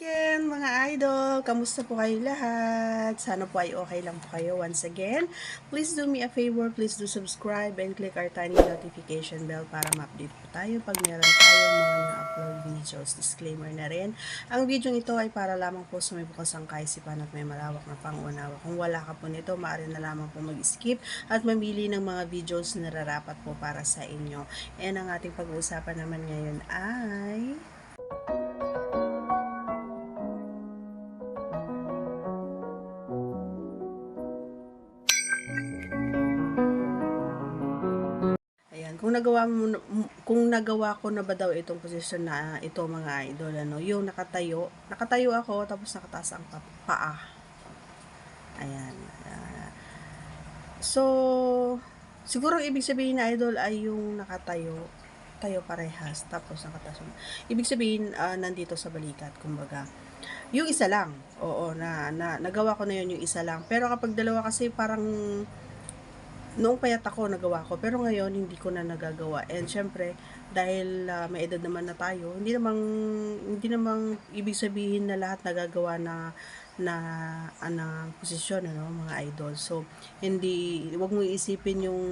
Again, mga idol, kamusta po kayo lahat? Sana po ay okay lang po kayo. Once again, please do me a favor, please do subscribe and click our tiny notification bell para ma-update po tayo pag meron tayong mga new upload videos. Disclaimer na rin, ang video ito ay para lamang po sa may bukas ang kaisipan at may malawak na pangunawa. Kung wala ka po nito, maaari na lamang po mag-skip at mamili ng mga videos na nararapat po para sa inyo. And ang ating pag-uusapan naman ngayon ay kung nagawa ko na ba daw itong posisyon na ito mga idol, yung nakatayo ako tapos nakataas ang paa. Ayan. So, siguro ibig sabihin na idol ay yung tayo parehas tapos nakataas. Ibig sabihin nandito sa balikat, kumbaga. Yung isa lang. Oo, nagawa ko na yun yung isa lang. Pero kapag dalawa kasi parang noong payat ako nagawa ko, pero ngayon hindi ko na nagagawa. And syempre dahil may edad naman na tayo, hindi namang ibig sabihin na lahat nagagawa na posisyon, mga idol. So wag mo iisipin yung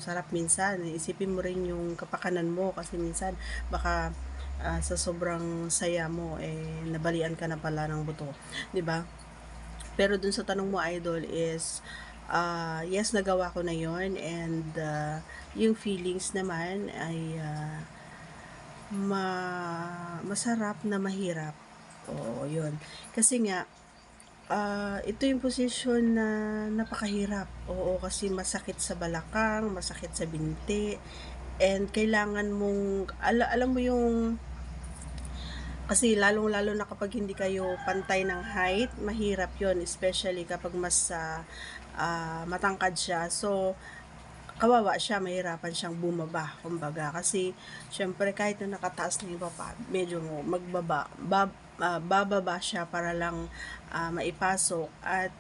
sarap minsan, isipin mo rin yung kapakanan mo, kasi minsan baka sa sobrang saya mo nabalian ka na pala ng buto, 'di ba? Pero dun sa tanong mo idol is yes, nagawa ko na yon. And yung feelings naman ay masarap na mahirap. Oo, yun. Kasi nga ito yung posisyon na napakahirap. Oo, kasi masakit sa balakang, masakit sa binti, and kailangan mong alam mo yung, kasi lalong-lalo na kapag hindi kayo pantay ng height, mahirap yon, especially kapag mas matangkad siya. So, kawawa siya, mahirapan siyang bumaba, kumbaga. Kasi, syempre, kahit na nakataas na yung papa, medyo bababa siya para lang maipasok. At,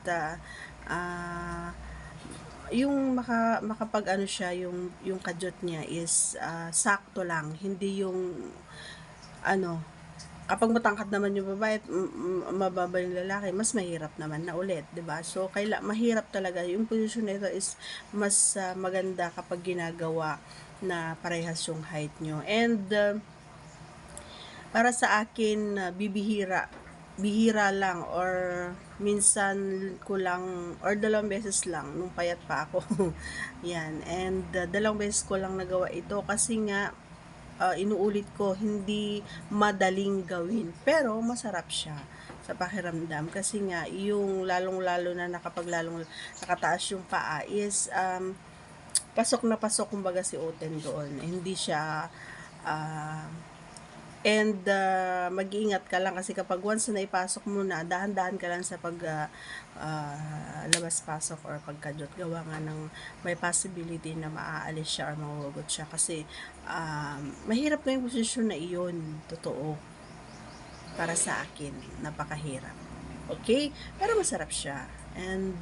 yung makapag ano siya, yung kadyot niya is sakto lang, hindi yung kapag matangkad naman yung babae at mababa yung lalaki, mas mahirap naman na ulit, 'di ba? So mahirap talaga yung posisyon nito is mas maganda kapag ginagawa na parehas yung height nyo. And para sa akin, bihira lang, or minsan ko lang, or 2 beses lang nung payat pa ako. Yan. And 2 beses ko lang nagawa ito kasi nga inuulit ko, hindi madaling gawin, pero masarap siya sa pakiramdam, kasi nga yung lalong-lalo na lalong nakataas yung paa is pasok na pasok, kumbaga, si Oten doon. Hindi siya and mag-iingat ka lang, kasi kapag once na ipasok mo na, dahan-dahan ka lang sa pag labas-pasok or pagkadyot, gawa nga ng may possibility na maaalis siya or mahugot siya, kasi mahirap na yung posisyon na iyon, totoo. Para sa akin, napakahirap. Okay? Pero masarap siya. And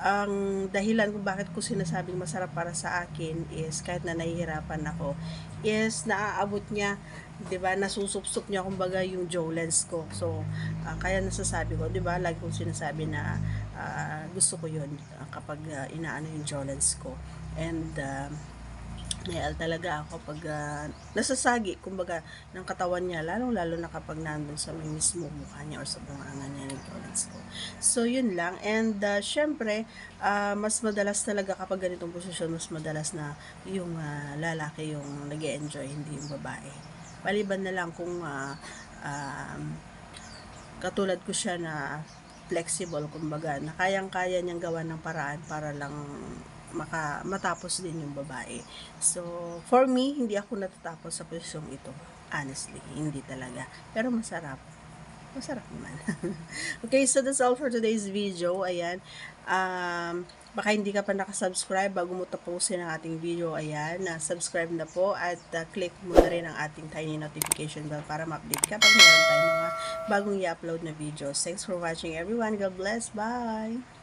ang dahilan kung bakit ko sinasabing masarap para sa akin is, kahit na nahihirapan ako, is naaabot niya, 'di ba, nasusupsup niya, kumbaga, yung jowlens ko. So kaya nasasabi ko, 'di ba, lagi kong sinasabi na gusto ko 'yon kapag inaano yung jowlens ko. And real talaga ako pag nasasagi, kumbaga, ng katawan niya, lalong-lalo na kapag nandun sa may mismo mukha niya or sa bunganga niya ng jowlens ko. So, yun lang. And syempre, mas madalas talaga kapag ganitong posisyon, mas madalas na yung lalaki yung nag-e-enjoy, hindi yung babae. Maliban na lang kung katulad ko siya na flexible, kumbaga, na kayang-kaya niyang gawa ng paraan para lang matapos din yung babae. So, for me, hindi ako natatapos sa posisyong ito. Honestly, hindi talaga. Pero masarap. Masarap naman. Okay, so that's all for today's video. Ayan. Baka hindi ka pa nakasubscribe bago mo tapusin ang ating video. Ayan, subscribe na po at click mo na rin ang ating tiny notification bell para ma-update ka pag meron tayong mga bagong i-upload na videos. Thanks for watching, everyone. God bless. Bye!